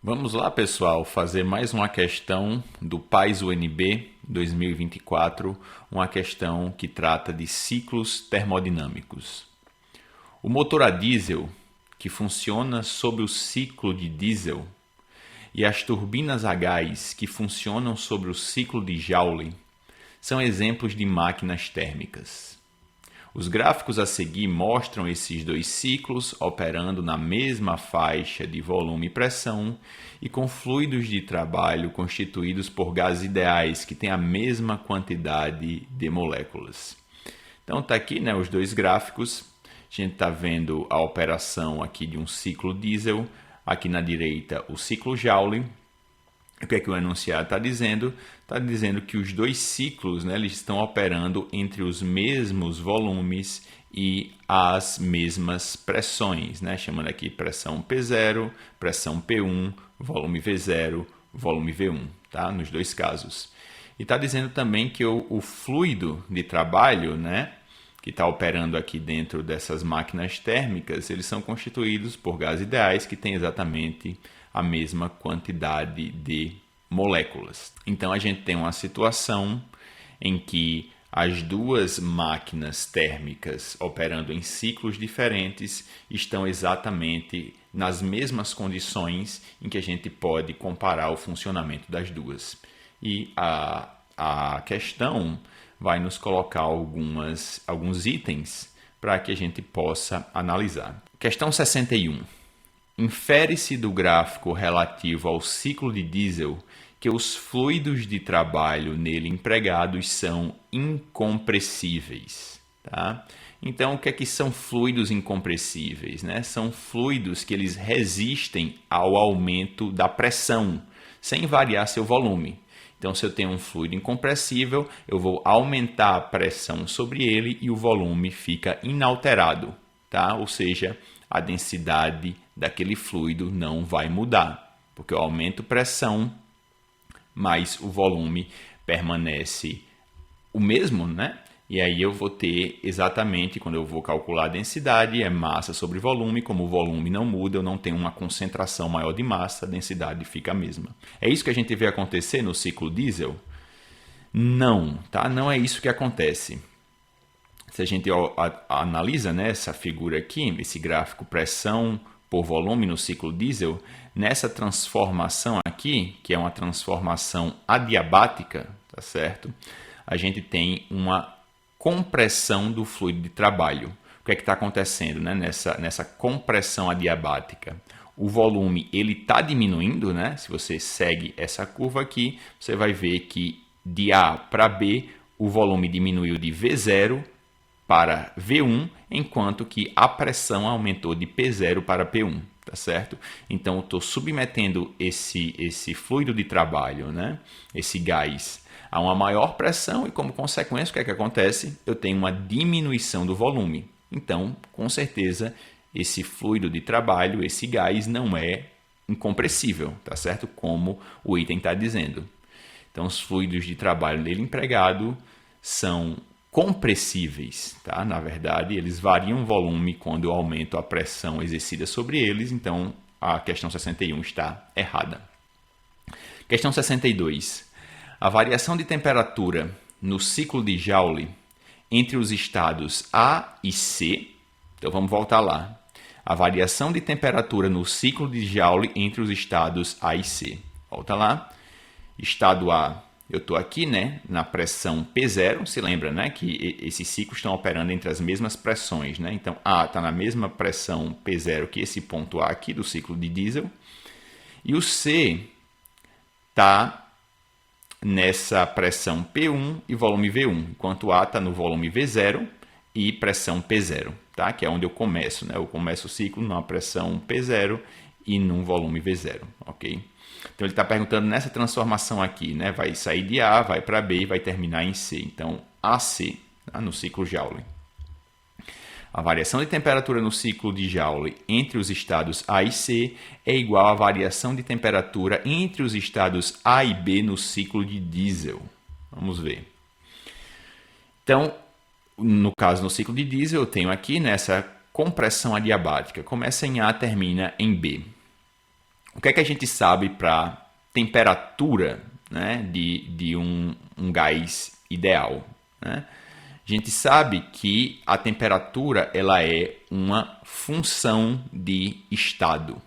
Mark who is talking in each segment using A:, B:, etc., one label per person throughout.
A: Vamos lá, pessoal, fazer mais uma questão do PAIS UNB 2024, uma questão que trata de ciclos termodinâmicos. O motor a diesel, que funciona sob o ciclo de diesel, e as turbinas a gás, que funcionam sobre o ciclo de Joule, são exemplos de máquinas térmicas. Os gráficos a seguir mostram esses dois ciclos operando na mesma faixa de volume e pressão e com fluidos de trabalho constituídos por gases ideais que têm a mesma quantidade de moléculas. Então está aqui, né, os dois gráficos. A gente está vendo a operação aqui de um ciclo diesel, aqui na direita o ciclo Joule. O que é que o enunciado está dizendo? Está dizendo que os dois ciclos, né, eles estão operando entre os mesmos volumes e as mesmas pressões, né? Chamando aqui pressão P0, pressão P1, volume V0, volume V1, tá? Nos dois casos. E está dizendo também que o fluido de trabalho, né, que está operando aqui dentro dessas máquinas térmicas, eles são constituídos por gases ideais que têm exatamente a mesma quantidade de moléculas. Então a gente tem uma situação em que as duas máquinas térmicas operando em ciclos diferentes estão exatamente nas mesmas condições em que a gente pode comparar o funcionamento das duas. E a questão vai nos colocar alguns itens para que a gente possa analisar. Questão 61. Infere-se do gráfico relativo ao ciclo de diesel que os fluidos de trabalho nele empregados são incompressíveis. Tá? Então, o que é que são fluidos incompressíveis? Né? São fluidos que eles resistem ao aumento da pressão, sem variar seu volume. Então, se eu tenho um fluido incompressível, eu vou aumentar a pressão sobre ele e o volume fica inalterado. Tá? Ou seja, a densidade daquele fluido não vai mudar, porque eu aumento pressão, mas o volume permanece o mesmo, né? E aí eu vou ter exatamente, quando eu vou calcular a densidade, é massa sobre volume. Como o volume não muda, eu não tenho uma concentração maior de massa, a densidade fica a mesma. É isso que a gente vê acontecer no ciclo diesel? Não, tá? Não é isso que acontece. Se a gente analisa, né, essa figura aqui, esse gráfico pressão por volume no ciclo diesel, nessa transformação aqui, que é uma transformação adiabática, tá certo? A gente tem uma compressão do fluido de trabalho. O que é que está acontecendo, né, nessa compressão adiabática? O volume ele está diminuindo, né? Se você segue essa curva aqui, você vai ver que de A para B o volume diminuiu de V0 para V1, enquanto que a pressão aumentou de P0 para P1, tá certo? Então, eu estou submetendo esse fluido de trabalho, né? Esse gás, a uma maior pressão e, como consequência, o que é que acontece? Eu tenho uma diminuição do volume. Então, com certeza, esse fluido de trabalho, esse gás, não é incompressível, tá certo? Como o item está dizendo. Então, os fluidos de trabalho nele empregado são compressíveis, tá? Na verdade, eles variam o volume quando eu aumento a pressão exercida sobre eles, então a questão 61 está errada. Questão 62. A variação de temperatura no ciclo de Joule entre os estados A e C, então vamos voltar lá. A variação de temperatura no ciclo de Joule entre os estados A e C. Volta lá. Estado A, eu estou aqui, né, na pressão P0, se lembra, né, que esses ciclos estão operando entre as mesmas pressões, né? Então A está na mesma pressão P0 que esse ponto A aqui do ciclo de diesel, e o C está nessa pressão P1 e volume V1, enquanto A está no volume V0 e pressão P0, tá? Que é onde eu começo, né? Eu começo o ciclo numa pressão P0 e num volume V0, ok? Então ele está perguntando nessa transformação aqui, né? Vai sair de A, vai para B e vai terminar em C. Então AC, tá? No ciclo Joule. A variação de temperatura no ciclo de Joule entre os estados A e C é igual à variação de temperatura entre os estados A e B no ciclo de diesel. Vamos ver. Então, no caso, no ciclo de diesel, eu tenho aqui nessa compressão adiabática. Começa em A, termina em B. O que é que a gente sabe para temperatura, né, de um gás ideal, né? A gente sabe que a temperatura ela é uma função de estado.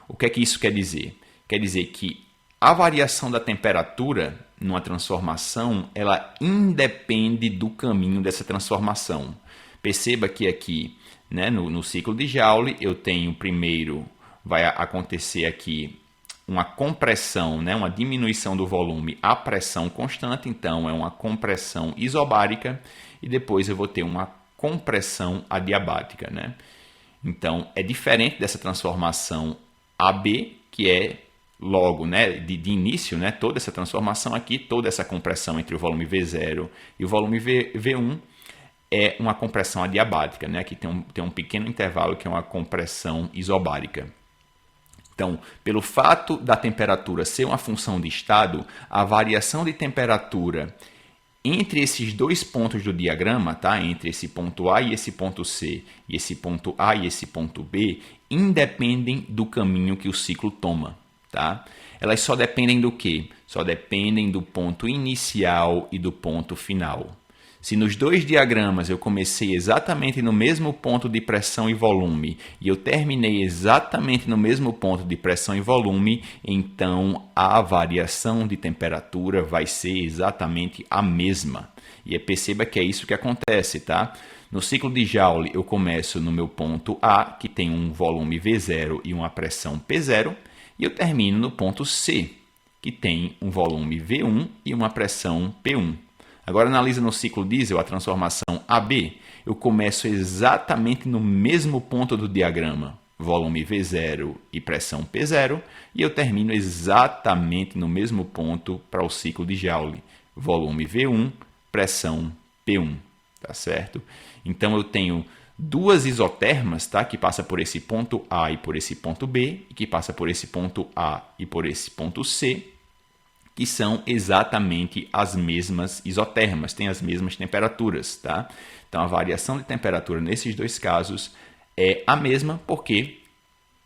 A: O que é que isso quer dizer? Quer dizer que a variação da temperatura numa transformação ela independe do caminho dessa transformação. Perceba que aqui, né, no ciclo de Joule, eu tenho primeiro, vai acontecer aqui uma compressão, né, uma diminuição do volume à pressão constante, então é uma compressão isobárica, e depois eu vou ter uma compressão adiabática, né? Então é diferente dessa transformação AB, que é logo, né, de início, né, toda essa transformação aqui, toda essa compressão entre o volume V0 e o volume V1 é uma compressão adiabática, né? Aqui tem um pequeno intervalo que é uma compressão isobárica. Então, pelo fato da temperatura ser uma função de estado, a variação de temperatura entre esses dois pontos do diagrama, tá? Entre esse ponto A e esse ponto C, e esse ponto A e esse ponto B, independem do caminho que o ciclo toma. Tá? Elas só dependem do quê? Só dependem do ponto inicial e do ponto final. Se nos dois diagramas eu comecei exatamente no mesmo ponto de pressão e volume e eu terminei exatamente no mesmo ponto de pressão e volume, então a variação de temperatura vai ser exatamente a mesma. E perceba que é isso que acontece, tá? No ciclo de Joule eu começo no meu ponto A, que tem um volume V0 e uma pressão P0, e eu termino no ponto C, que tem um volume V1 e uma pressão P1. Agora analisa no ciclo diesel a transformação AB. Eu começo exatamente no mesmo ponto do diagrama, volume V0 e pressão P0, e eu termino exatamente no mesmo ponto para o ciclo de Joule, volume V1, pressão P1, tá certo? Então eu tenho duas isotermas, tá, que passa por esse ponto A e por esse ponto B, e que passa por esse ponto A e por esse ponto C, que são exatamente as mesmas isotermas, têm as mesmas temperaturas, tá? Então a variação de temperatura nesses dois casos é a mesma, porque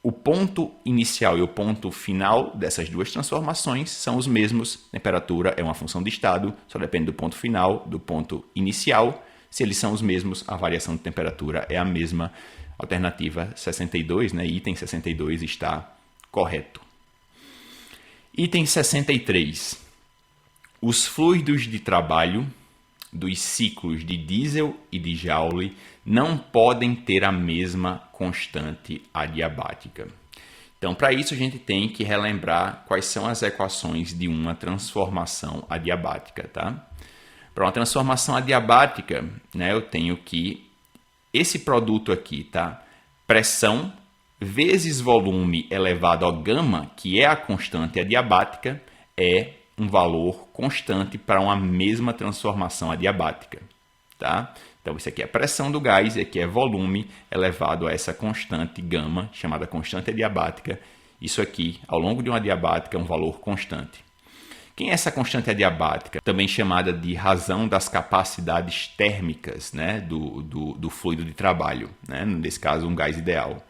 A: o ponto inicial e o ponto final dessas duas transformações são os mesmos. Temperatura é uma função de estado, só depende do ponto final, do ponto inicial. Se eles são os mesmos, a variação de temperatura é a mesma. Alternativa 62, né? Item 62 está correto. Item 63. Os fluidos de trabalho dos ciclos de diesel e de Joule não podem ter a mesma constante adiabática. Então, para isso, a gente tem que relembrar quais são as equações de uma transformação adiabática, tá? Para uma transformação adiabática, né, eu tenho que esse produto aqui, tá? Pressão vezes volume elevado a gama, que é a constante adiabática, é um valor constante para uma mesma transformação adiabática, tá? Então, isso aqui é a pressão do gás e aqui é volume elevado a essa constante gama, chamada constante adiabática. Isso aqui, ao longo de uma adiabática, é um valor constante. Quem é essa constante adiabática? Também chamada de razão das capacidades térmicas, né, do fluido de trabalho, né? Nesse caso, um gás ideal.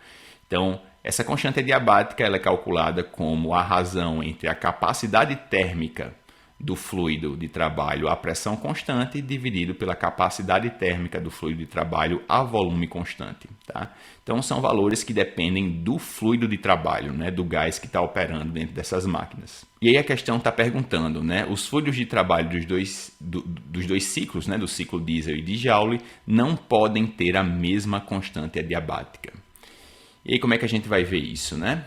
A: Então, essa constante adiabática ela é calculada como a razão entre a capacidade térmica do fluido de trabalho a pressão constante dividido pela capacidade térmica do fluido de trabalho a volume constante. Tá? Então, são valores que dependem do fluido de trabalho, né, do gás que está operando dentro dessas máquinas. E aí a questão está perguntando, né, os fluidos de trabalho dos dois ciclos, né, do ciclo diesel e de Joule, não podem ter a mesma constante adiabática. E aí como é que a gente vai ver isso, né?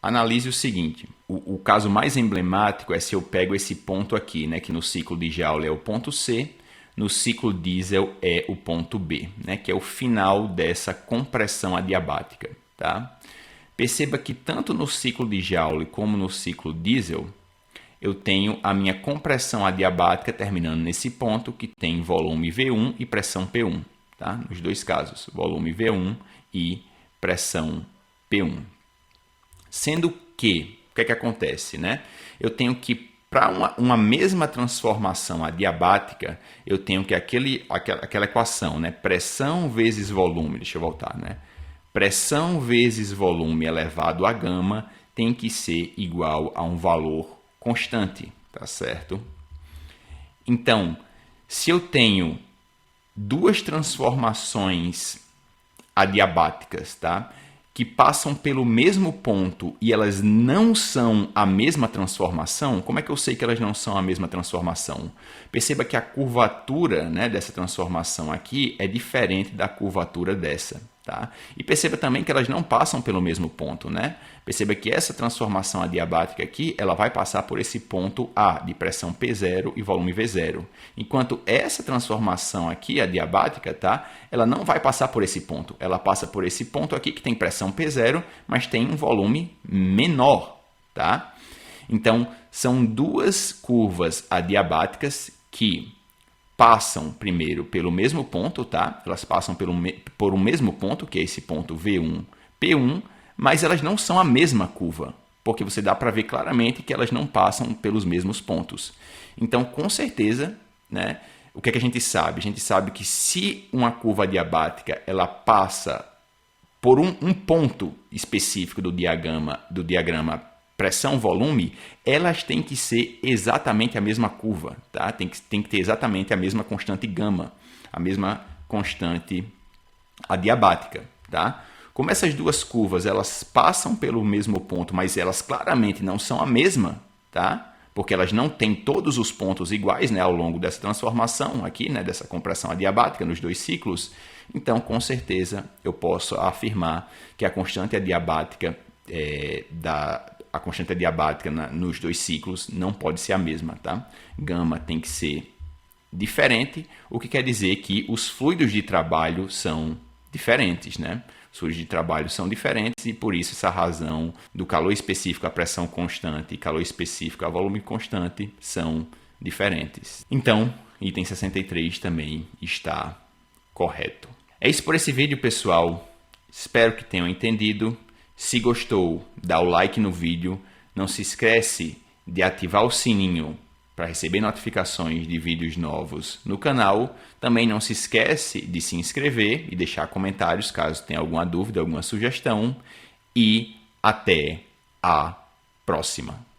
A: Analise o seguinte, o caso mais emblemático é se eu pego esse ponto aqui, né, que no ciclo de Joule é o ponto C, no ciclo diesel é o ponto B, né, que é o final dessa compressão adiabática. Tá? Perceba que tanto no ciclo de Joule como no ciclo diesel, eu tenho a minha compressão adiabática terminando nesse ponto que tem volume V1 e pressão P1. Tá? Nos dois casos, volume V1 e pressão P1. Sendo que, o que é que acontece? Né? Eu tenho que, para uma mesma transformação adiabática, eu tenho que aquela equação, né? Pressão vezes volume, deixa eu voltar, né? Pressão vezes volume elevado a gama tem que ser igual a um valor constante, tá certo? Então, se eu tenho duas transformações adiabáticas, tá? Que passam pelo mesmo ponto e elas não são a mesma transformação, como é que eu sei que elas não são a mesma transformação? Perceba que a curvatura, né, dessa transformação aqui é diferente da curvatura dessa. Tá? E perceba também que elas não passam pelo mesmo ponto. Né? Perceba que essa transformação adiabática aqui ela vai passar por esse ponto A, de pressão P0 e volume V0. Enquanto essa transformação aqui, adiabática, tá? Ela não vai passar por esse ponto. Ela passa por esse ponto aqui que tem pressão P0, mas tem um volume menor. Tá? Então, são duas curvas adiabáticas que passam primeiro pelo mesmo ponto, tá? Elas passam por um mesmo ponto, que é esse ponto V1, P1, mas elas não são a mesma curva, porque você dá para ver claramente que elas não passam pelos mesmos pontos. Então, com certeza, né, o que é que a gente sabe? A gente sabe que se uma curva adiabática ela passa por um ponto específico do diagrama pressão-volume, elas têm que ser exatamente a mesma curva, tá? Tem que ter exatamente a mesma constante gama, a mesma constante adiabática, tá? Como essas duas curvas elas passam pelo mesmo ponto, mas elas claramente não são a mesma, tá? Porque elas não têm todos os pontos iguais, né, ao longo dessa transformação aqui, né, dessa compressão adiabática nos dois ciclos, então com certeza eu posso afirmar que a constante adiabática a constante adiabática nos dois ciclos não pode ser a mesma, tá? Gama tem que ser diferente, o que quer dizer que os fluidos de trabalho são diferentes, né? Os fluidos de trabalho são diferentes e por isso essa razão do calor específico à pressão constante e calor específico a volume constante são diferentes. Então, item 63 também está correto. É isso por esse vídeo, pessoal. Espero que tenham entendido. Se gostou, dá o like no vídeo. Não se esquece de ativar o sininho para receber notificações de vídeos novos no canal. Também não se esquece de se inscrever e deixar comentários caso tenha alguma dúvida, alguma sugestão. E até a próxima!